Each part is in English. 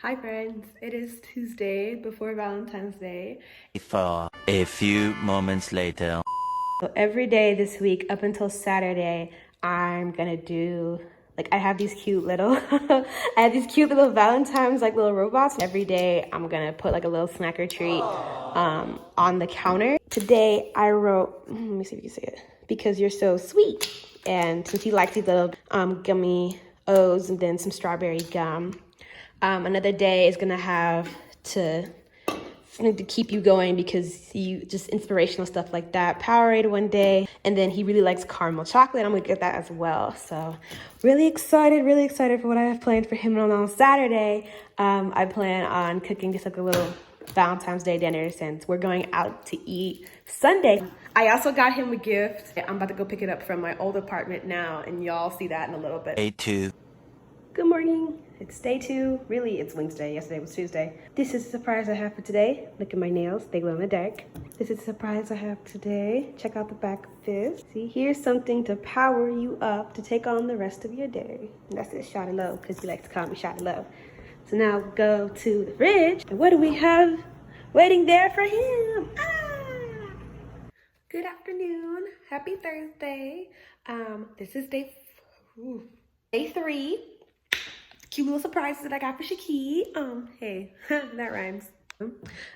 Hi friends, it is Tuesday before Valentine's Day. For a few moments later. So every day this week up until Saturday, I'm gonna do, like I have these cute little, I have these cute little Valentine's like little robots. Every day I'm gonna put like a little snack or treat on the counter. Today I wrote, let me see if you can see it, because you're so sweet. And since he likes these little gummy O's and then some strawberry gum. Another day is gonna have to keep you going because you just inspirational stuff like that. Powerade one day, and then he really likes caramel chocolate. I'm gonna get that as well. So really excited for what I have planned for him on Saturday. I plan on cooking just like a little Valentine's Day dinner since we're going out to eat Sunday. I also got him a gift. I'm about to go pick it up from my old apartment now, and y'all see that in a little bit. Day 2. Good morning. It's day 2. Really, it's Wednesday. Yesterday was Tuesday. This is a surprise I have for today. Look at my nails. They glow in the dark. This is a surprise I have today. Check out the back of this. See, here's something to power you up to take on the rest of your day. And that's it, Shawty Love, because he likes to call me Shawty Love. So now we'll go to the fridge. And what do we have waiting there for him? Good afternoon. Happy Thursday. This is day 3. Cute little surprises that I got for Sha'kee. Hey, that rhymes.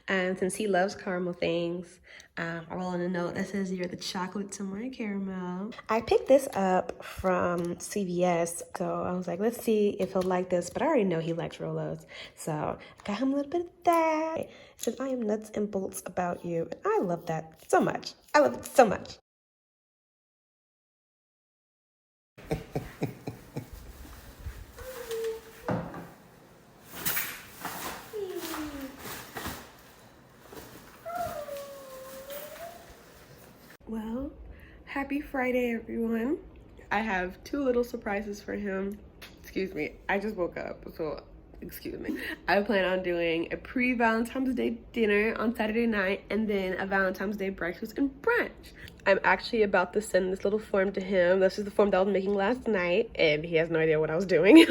And since he loves caramel things, I roll in a note that says you're the chocolate to my caramel. I picked this up from CVS, so I was like, let's see if he'll like this, but I already know he likes Rolos. So I got him a little bit of that. It says, I am nuts and bolts about you. And I love that so much. I love it so much. Well, happy Friday, everyone. I have 2 little surprises for him. Excuse me, I just woke up, so excuse me. I plan on doing a pre-Valentine's Day dinner on Saturday night and then a Valentine's Day breakfast and brunch. I'm actually about to send this little form to him. This is the form that I was making last night, and he has no idea what I was doing.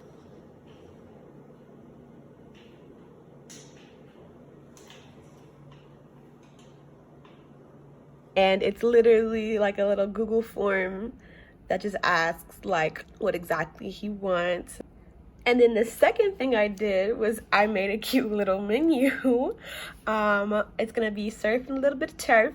And it's literally like a little Google form that just asks like what exactly he wants. And then the second thing I did was I made a cute little menu. It's gonna be surf and a little bit of turf.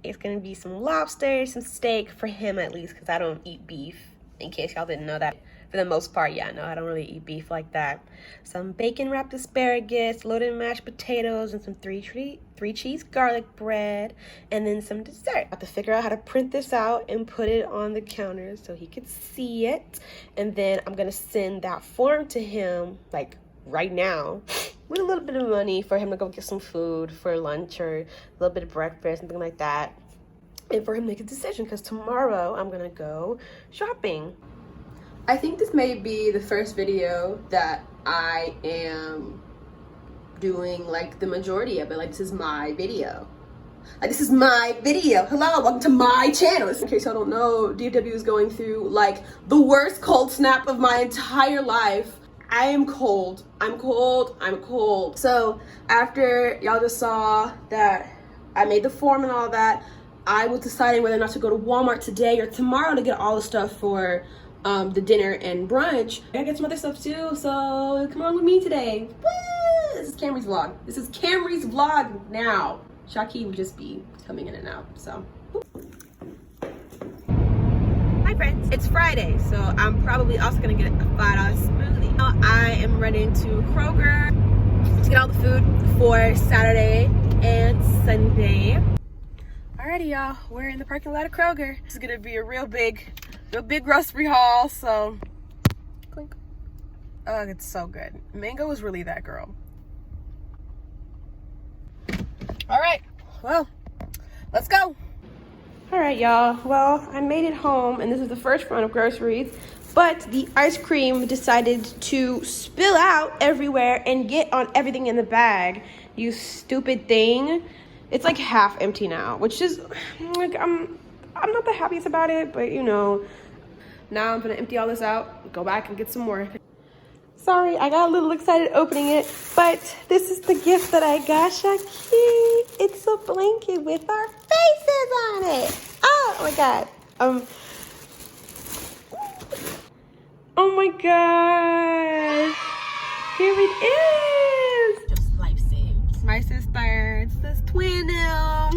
It's gonna be some lobster, some steak for him at least, because I don't eat beef, in case y'all didn't know that. For the most part, yeah, no, I don't really eat beef like that. Some bacon wrapped asparagus, loaded mashed potatoes, and some three cheese garlic bread, and then some dessert. I have to figure out how to print this out and put it on the counter so he could see it. And then I'm gonna send that form to him like right now with a little bit of money for him to go get some food for lunch or a little bit of breakfast, something like that. And for him to make a decision, because tomorrow I'm gonna go shopping. I think this may be the first video that I am doing like the majority of it. Like, this is my video. Like, this is my video. Hello, welcome to my channel. In case y'all don't know, DFW is going through like the worst cold snap of my entire life. I am cold. I'm cold. So after y'all just saw that I made the form and all that, I was deciding whether or not to go to Walmart today or tomorrow to get all the stuff for the dinner and brunch. I gotta get some other stuff too, so come along with me today. Woo! This is Kamry's vlog. This is Kamry's vlog now. Sha'kee would just be coming in and out, so. Hi friends, it's Friday, so I'm probably also gonna get a $5 smoothie. Now I am running to Kroger to get all the food for Saturday and Sunday. Alrighty y'all, we're in the parking lot of Kroger. This is gonna be a real big grocery haul, so clink. Oh, it's so good. Mango is really that girl. All right, well, let's go. All right, y'all. Well, I made it home, and this is the first round of groceries, but the ice cream decided to spill out everywhere and get on everything in the bag. You stupid thing. It's like half empty now, which is like, I'm not the happiest about it, but you know, now I'm gonna empty all this out, go back and get some more. Sorry, I got a little excited opening it, but this is the gift that I got Sha'kee. It's a blanket with our faces on it. Oh my God. Oh my God. Here it is. Just life saved. My sister, it's this twin now.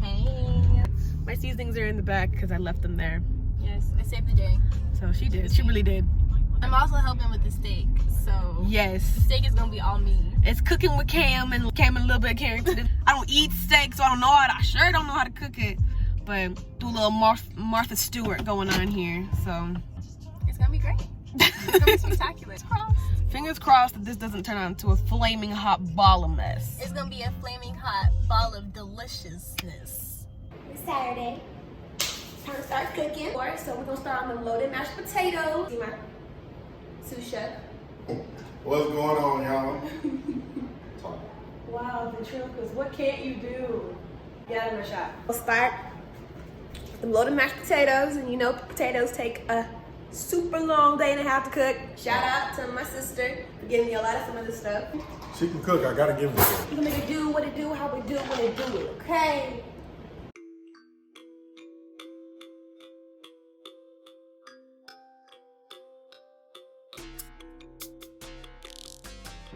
Hey. My seasonings are in the back because I left them there. Yes, I saved the day. So she did. She really did. I'm also helping with the steak, so yes, the steak is gonna be all me. It's cooking with Kam and a little bit of Kamry. I don't eat steak, so I don't know how to, I sure don't know how to cook it. But do a little Martha Stewart going on here, so it's gonna be great. It's gonna be spectacular. Fingers crossed that this doesn't turn out into a flaming hot ball of mess. It's gonna be a flaming hot ball of deliciousness. It's Saturday. Time to start cooking. So we're gonna start on the loaded mashed potatoes. See my sous chef. What's going on, y'all? Wow, the truth is, what can't you do? Get out of my shop. We'll start with the loaded mashed potatoes, and you know potatoes take a super long day and a half to cook. Shout out to my sister for giving me a lot of some of this stuff. She can cook, I gotta give it to her. You can make it do what it do, how we do what it do, okay?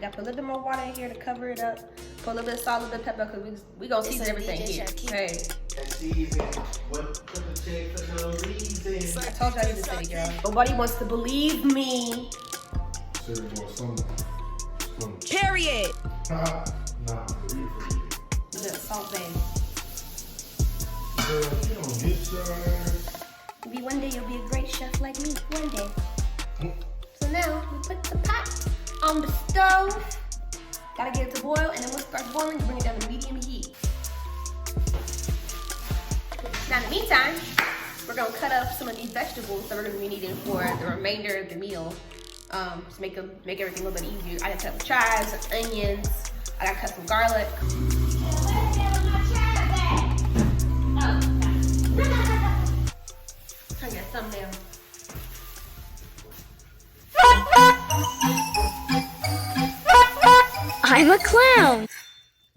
Got to put a little bit more water in here to cover it up. Put a little bit of salt, a little bit of pepper, because we gonna season everything here. Hey. That season, what put the check for no reason. I told you I need to say, girl. Nobody wants to believe me. Period. Nah, read for you. A little salt, baby. Girl, you don't get started. Maybe one day you'll be a great chef like me. One day. So now we put the pot on the stove. Gotta get it to boil, and then once it starts boiling, you bring it down to medium heat. Now in the meantime, we're gonna cut up some of these vegetables that we're gonna be needing for the remainder of the meal. To make everything a little bit easier. I gotta cut some chives, some onions. I gotta cut some garlic. Trying to get a thumbnail. I'm a clown.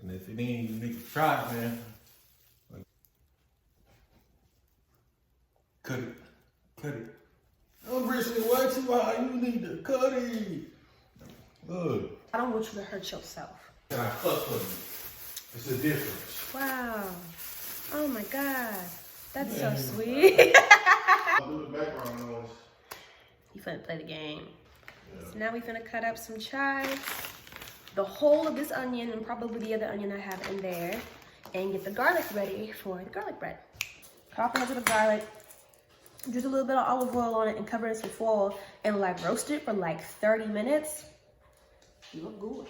And if it ain't, you need to try it, man. Cut it. Cut it. I'm bristling way too high. You need to cut it. Look. I don't want you to hurt yourself. Can I fuck with me? It's a difference. Wow. Oh my God. That's so sweet. I'll do the background noise. You finna play the game. So now we finna cut up some chives, the whole of this onion, and probably the other onion I have in there, and get the garlic ready for the garlic bread. Cut off the heads of the garlic, just a little bit of olive oil on it, and cover it in some foil, and like roast it for like 30 minutes. You look good.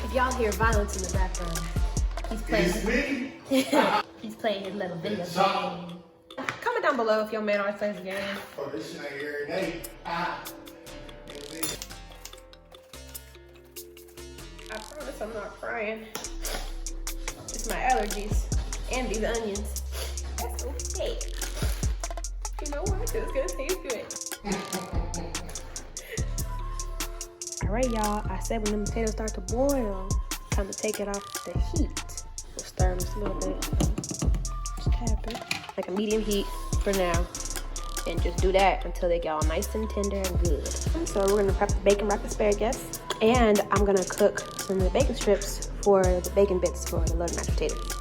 If y'all hear violence in the background, he's playing. He's playing his little video game. Comment down below if your man always plays the game. Oh, this shit ain't every day. I promise I'm not crying. It's my allergies and these onions. That's okay. You know what? 'Cause it's gonna taste good. All right, y'all. I said when the potatoes start to boil, time to take it off the heat. We'll stir them just a little bit. Just tap it. Like a medium heat for now. And just do that until they get all nice and tender and good. So we're gonna prep the bacon wrapped asparagus. And I'm gonna cook some of the bacon strips for the bacon bits for the loaded mashed potatoes.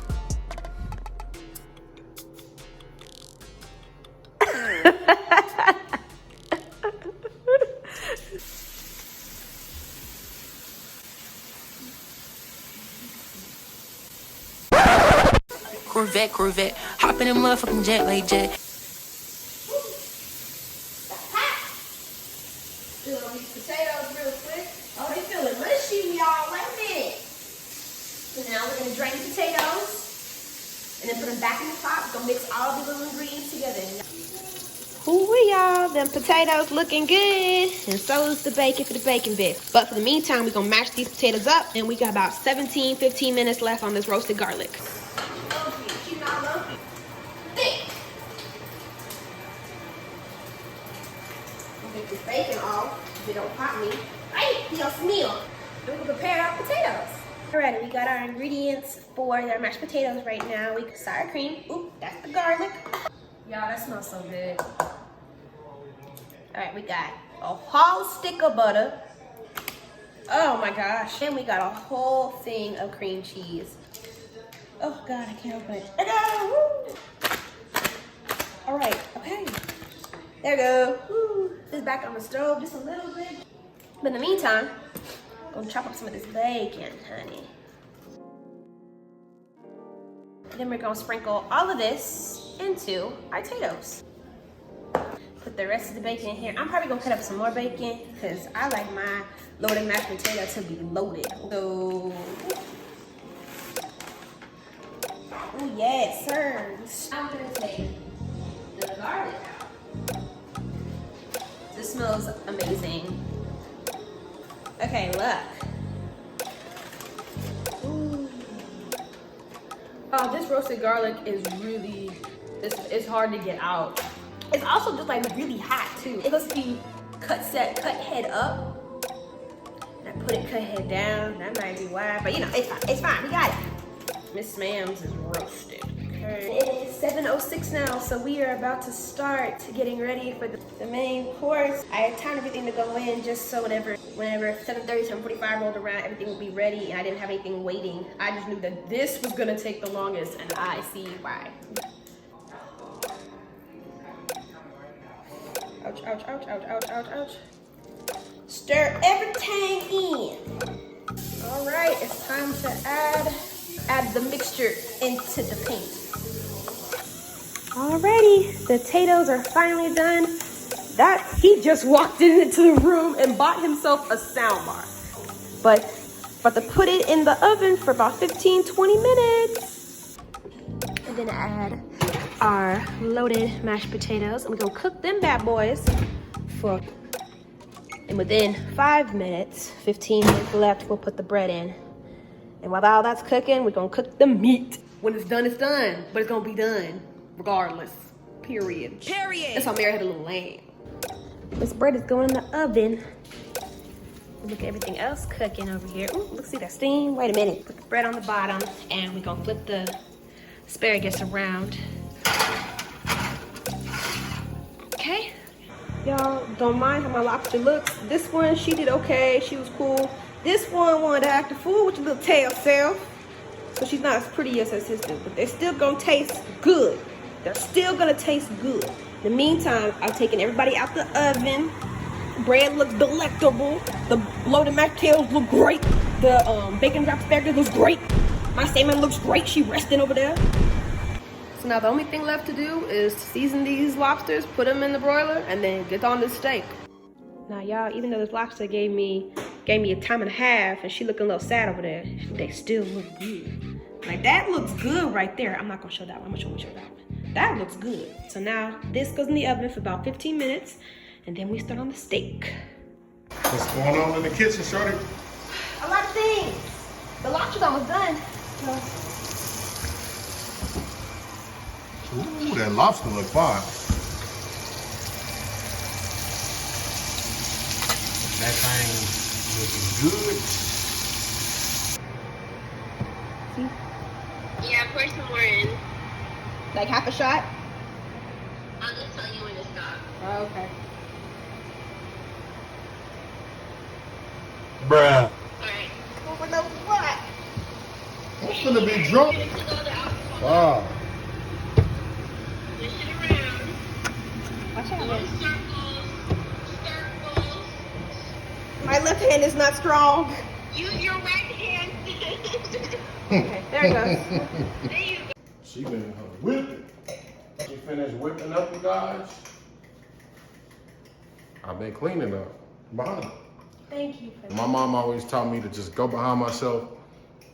Corvette, hop in the motherfucking jet like jet. Do these potatoes real quick. Oh, they feeling mushy, y'all. Wait a minute. So now we're gonna drain the potatoes and then put them back in the pot. We're gonna mix all the little ingredients together. Ooh, y'all, them potatoes looking good. And so is the bacon for the bacon bits. But for the meantime, we're gonna mash these potatoes up, and we got about 15 minutes left on this roasted garlic. this bacon off. If it don't pop me. Ay, Dios mío. We're gonna prepare our potatoes. Alright, we got our ingredients for our mashed potatoes right now. We got sour cream. Oop, that's the garlic. Y'all, that smells so good. Alright, we got a whole stick of butter. Oh my gosh. And we got a whole thing of cream cheese. Oh God, I can't open it. There we go. Woo. Alright, okay. There we go. Woo. This back on the stove just a little bit. But in the meantime, I'm gonna chop up some of this bacon, honey. And then we're gonna sprinkle all of this into our potatoes. Put the rest of the bacon in here. I'm probably gonna cut up some more bacon because I like my loaded mashed potato to be loaded. So, oh yes, sir. I'm gonna take the garlic out. This smells amazing. Okay, look. Ooh. Oh, this roasted garlic is really, it's hard to get out. It's also just like really hot too. It must be cut head up. And I put it cut head down. That might be why, but you know, it's fine. We got it. Miss Ma'am's is roasted. Okay. It is 7:06 now, so we are about to start getting ready for the main course. I had timed everything to go in just so whenever 7:30, 7:45 rolled around, everything would be ready, and I didn't have anything waiting. I just knew that this was gonna take the longest, and I see why. Ouch, ouch, ouch, ouch, ouch, ouch, ouch. Stir everything in. All right, it's time to add the mixture into the paint. Alrighty, the potatoes are finally done. He just walked into the room and bought himself a soundbar. But about to put it in the oven for about 15-20 minutes. And then add our loaded mashed potatoes. And we're gonna cook them bad boys and within 5 minutes, 15 minutes left, we'll put the bread in. And while all that's cooking, we're gonna cook the meat. When it's done, but it's gonna be done regardless, period. That's how Mary had a little lamb. This bread is going in the oven. Look at everything else cooking over here. Ooh, let's see that steam. Wait a minute. Put the bread on the bottom and we're gonna flip the asparagus around. Okay. Y'all don't mind how my lobster looks. This one, she did okay. She was cool. This one wanted to act a fool with your little tail self. So she's not as pretty as her sister, but they're still gonna taste good. They're still gonna taste good. In the meantime, I've taken everybody out the oven. Bread looks delectable. The loaded mashed potatoes look great. The bacon wrapped asparagus looks great. My salmon looks great. She resting over there. So now the only thing left to do is to season these lobsters, put them in the broiler, and then get on the steak. Now y'all, even though this lobster gave me a time and a half, and she looking a little sad over there, they still look good. Like that looks good right there. I'm not gonna show that one. I'm gonna show that one. That looks good. So now this goes in the oven for about 15 minutes, and then we start on the steak. What's going on in the kitchen, shorty? A lot of things. The lobster's almost done. Ooh, that lobster look fine. That thing looking good. Yeah, pour some more in. Like half a shot? I'll just tell you when to stop. Oh, okay. Bruh. Alright. Over the what? I'm gonna be drunk. Wow. Push it around. Watch out, Little man. circles. My left hand is not strong. Use your right hand. Okay, there it goes. There you go. She been whipping. She finished whipping up, you guys. I've been cleaning up behind her. Thank you for that. My mom always taught me to just go behind myself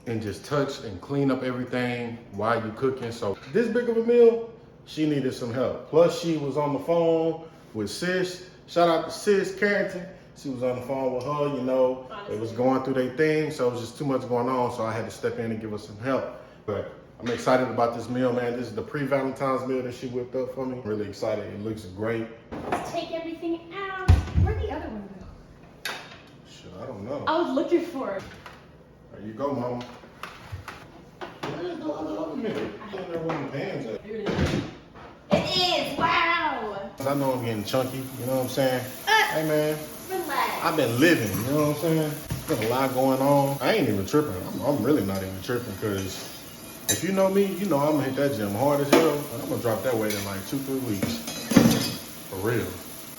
and just touch and clean up everything while you cooking. So this big of a meal, she needed some help. Plus she was on the phone with sis. Shout out to sis Carrington. She was on the phone with her, you know. It was going through their thing, so it was just too much going on, so I had to step in and give her some help. But I'm excited about this meal, man. This is the pre-Valentine's meal that she whipped up for me. I'm really excited. It looks great. Let's take everything out. We're don't know. I was looking for it. There you go, mama. Where's the other oven mitt? I don't know where the pans at. Here it is. It is, wow. I know I'm getting chunky, you know what I'm saying? Hey man, Relax. I've been living, you know what I'm saying? There's a lot going on. I ain't even tripping. I'm really not even tripping because if you know me, you know I'm gonna hit that gym hard as hell. And I'm gonna drop that weight in like 2-3 weeks. For real.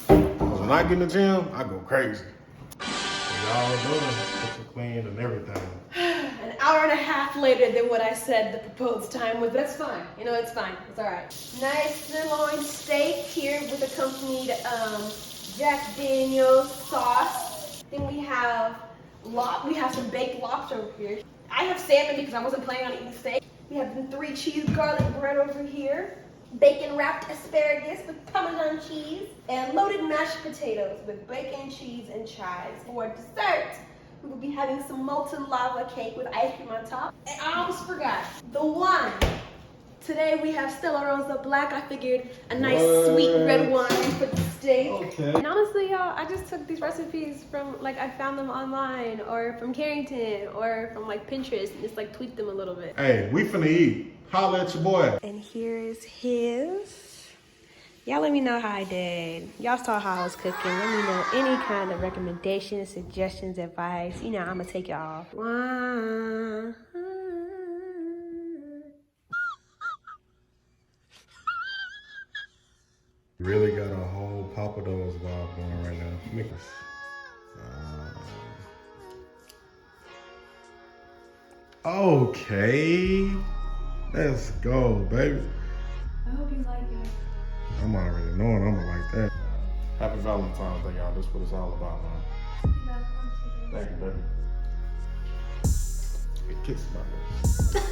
Because when I get in the gym, I go crazy. So y'all know it's clean and everything. An hour and a half later than what I said the proposed time was, but that's fine. You know, it's fine. It's all right. Nice sirloin steak here with accompanied Jack Daniel's sauce. Then we have some baked lobster over here. I have salmon because I wasn't planning on eating steak. We have the 3 cheese garlic bread over here. Bacon wrapped asparagus with Parmesan cheese. And loaded mashed potatoes with bacon, cheese, and chives. For dessert, we will be having some molten lava cake with ice cream on top. And I almost forgot, the wine. Today we have Stella Rosa Black. I figured a nice sweet red wine for the steak. Okay. And honestly, y'all, I just took these recipes from, like, I found them online or from Carrington or from like Pinterest and just like tweaked them a little bit. Hey, we finna eat. Holla at your boy. And here is his. Y'all let me know how I did. Y'all saw how I was cooking. Let me know any kind of recommendations, suggestions, advice. You know, I'm gonna take y'all. You really got a whole Papa Do's vibe going right now. Make us. Okay. Let's go, baby. I hope you like it. I'm already knowing I'm gonna like that. Happy Valentine's Day, y'all. This is what it's all about, man. Thank you, baby. Hey, kiss my baby.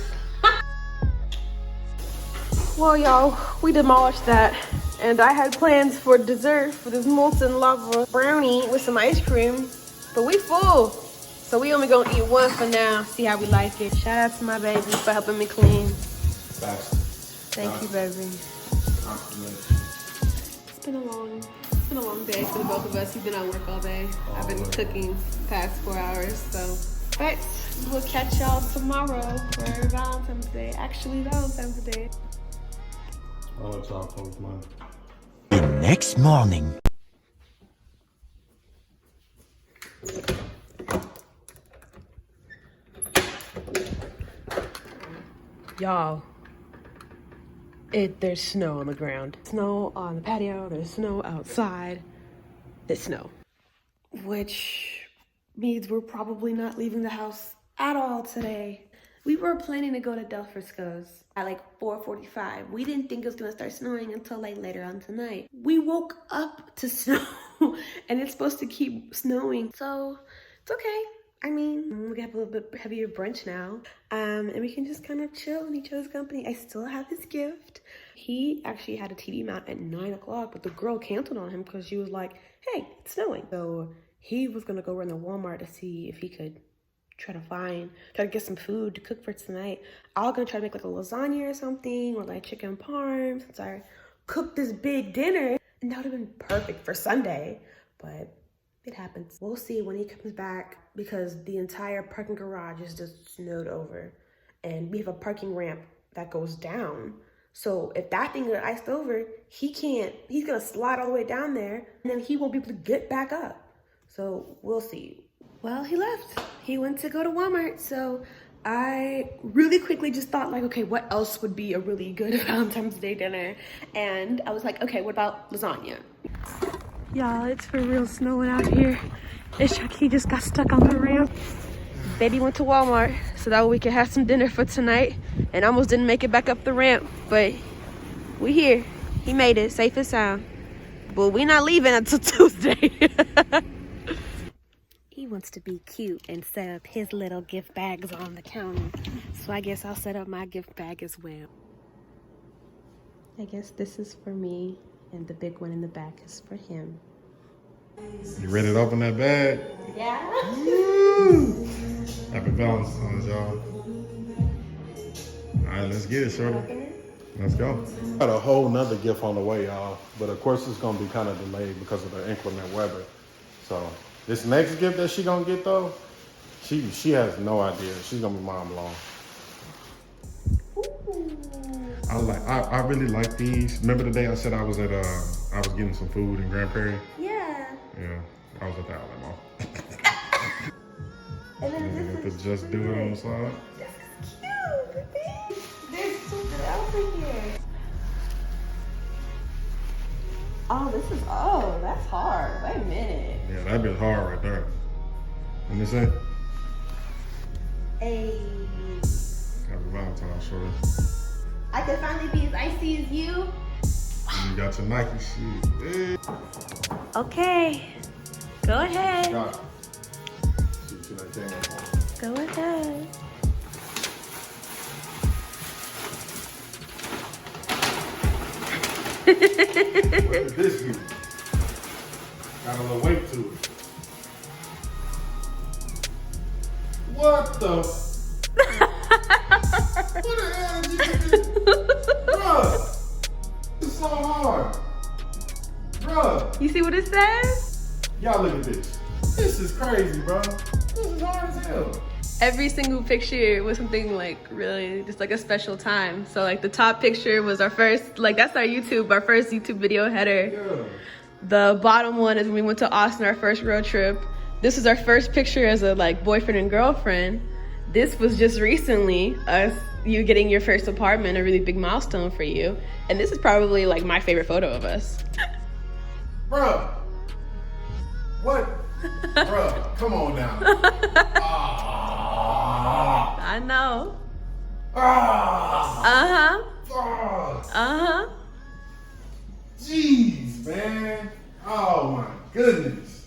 Well, y'all, we demolished that. And I had plans for dessert for this molten lava brownie with some ice cream. But we full. So we only gonna eat one for now. See how we like it. Shout out to my baby for helping me clean. Thank you, baby. It's been a long day for the both of us. You've been at work all day. I've been cooking the past 4 hours, so. But we'll catch y'all tomorrow for Valentine's Day. Actually, Valentine's Day. I'll let y'all post mine. The next morning. Y'all, there's snow on the ground. Snow on the patio, there's snow outside. There's snow. Which means we're probably not leaving the house at all today. We were planning to go to Del Frisco's at like 4:45. We didn't think it was gonna start snowing until like later on tonight. We woke up to snow and it's supposed to keep snowing. So it's okay. I mean, we have a little bit heavier brunch now. And we can just kind of chill in each other's company. I still have his gift. He actually had a TV mount at 9 o'clock, but the girl canceled on him because she was like, hey, it's snowing. So he was gonna go run to Walmart to see if he could try to get some food to cook for tonight. I was gonna try to make like a lasagna or something, or like chicken parm, since I cooked this big dinner. And that would have been perfect for Sunday, but it happens. We'll see when he comes back because the entire parking garage is just snowed over. And we have a parking ramp that goes down. So if that thing got iced over, he's gonna slide all the way down there and then he won't be able to get back up. So we'll see. Well, he left. He went to go to Walmart. So I really quickly just thought like, okay, what else would be a really good Valentine's Day dinner? And I was like, okay, what about lasagna? Y'all, it's for real snowing out here. And Sha'kee just got stuck on the ramp. Baby went to Walmart so that we could have some dinner for tonight and almost didn't make it back up the ramp, but we here. He made it safe and sound. But we not leaving until Tuesday. He wants to be cute and set up his little gift bags on the counter. So I guess I'll set up my gift bag as well. I guess this is for me and the big one in the back is for him. You ready to open that bag? Yeah. Woo! Happy Valentine's, y'all. All right, let's get it, shorty. Let's go. Got a whole nother gift on the way, y'all. But of course, it's gonna be kind of delayed because of the inclement weather. So This next gift that she gonna get though, she has no idea. She's gonna be mom alone. I really like these. Remember the day I said I was getting some food in Grand Prairie? Yeah. Yeah, I was at the outlet mall. And then You this get is to just do it on the side. This is cute. There's something else in here. Oh, that's hard. Wait a minute. Yeah, that'd be hard right there. Let me see. Hey. Happy Valentine, shorty. I could finally be as icy as you. And you got your Nike shoes. Hey. Okay. Go ahead. Got it. See that camera. Go ahead. What did this do? Got a little weight to it. What the? What the hell did you do? Bruh, it's so hard. Bruh, You see what it says? y'all look at this. This is crazy, bro. This is hard as hell. Every single picture was something like really just like a special time. So like the top picture was our first, like that's our first YouTube video header. Yeah. The bottom one is when we went to Austin, our first road trip. This is our first picture as a like boyfriend and girlfriend. This was just recently you getting your first apartment, a really big milestone for you. And this is probably like my favorite photo of us. Bruh. What? Bruh, come on now. I know. Ah. Uh-huh. Jeez, man. Oh my goodness.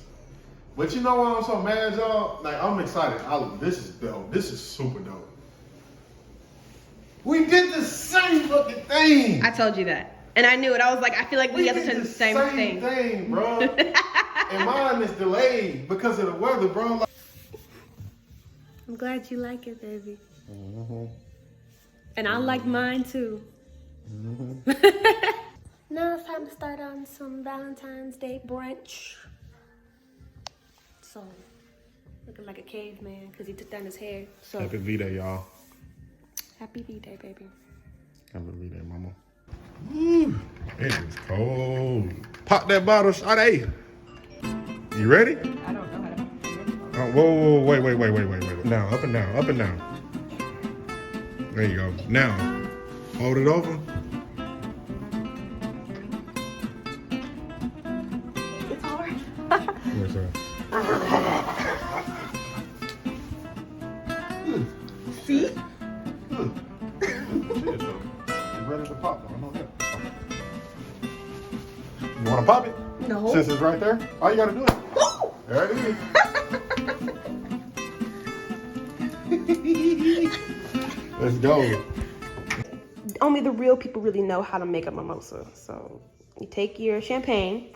But you know why I'm so mad, y'all? Like, I'm excited. This is dope. This is super dope. We did the same fucking thing. I told you that. And I knew it. I was like, I feel like we have to do the same thing. Bro. And mine is delayed because of the weather, bro. Like, I'm glad you like it, baby. And I like mine too. Now it's time to start on some Valentine's Day brunch. So, looking like a caveman because he took down his hair. So, Happy V-Day, y'all. happy V-Day, baby. Happy V-Day, mama. Woo, it is cold. Pop that bottle, Sha'kee. You ready? I don't know how to. Whoa, wait. Now, up and down, up and down. There you go. Now, hold it over. It's hard. Yes, sir. See? You ready to pop? I know that. You want to pop it? No. Since it's right there, all you got to do is. There it is. Let's go. Only the real people really know how to make a mimosa. So you take your champagne,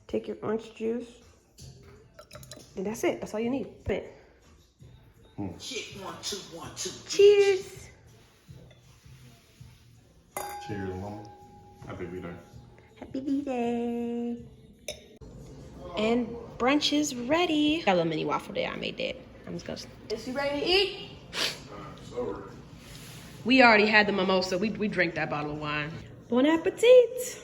take your orange juice, and that's it. That's all you need. Check 1, 2, 1, 2. Cheers. Cheers, mama. Happy V-Day. Happy V-Day. And brunch is ready. Got a little mini waffle there. I made that. I'm just gonna. Is you ready to eat? So We already had the mimosa. We drank that bottle of wine. Bon appetit.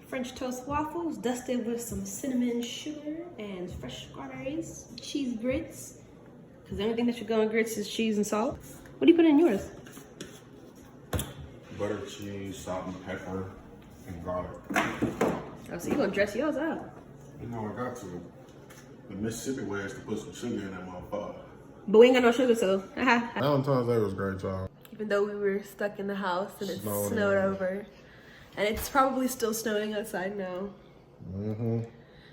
French toast waffles dusted with some cinnamon sugar and fresh strawberries. Cheese grits. Because the only thing that should go in grits is cheese and salt. What do you put in yours? butter, cheese, salt and pepper, and garlic. Oh, so you gonna dress yours up. You know I got to. The Mississippi way is to put some sugar in that motherfucker. But we ain't got no sugar, so. Valentine's Day was great, y'all. Even though we were stuck in the house and it Snowed snowed in. over. And it's probably still snowing outside now. Mm-hmm.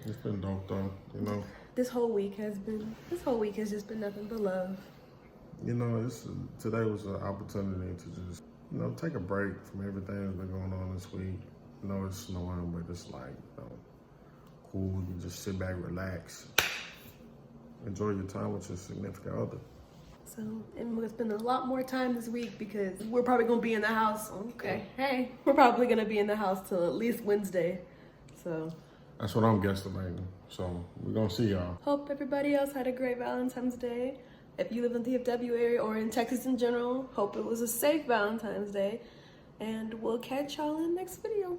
It's been dope though, you know. This whole week has just been nothing but love. You know, today was an opportunity to just, you know, take a break from everything that's been going on this week. You know, it's snowing, but it's like, you know, cool. You just sit back, relax, enjoy your time with your significant other. So, and we're gonna spend a lot more time this week because we're probably gonna be in the house. Okay, hey, we're probably gonna be in the house till at least Wednesday. So, That's what I'm guesstimating. So we're gonna see y'all. Hope everybody else had a great Valentine's Day. If you live in the DFW area or in Texas in general, hope it was a safe Valentine's Day. And we'll catch y'all in the next video.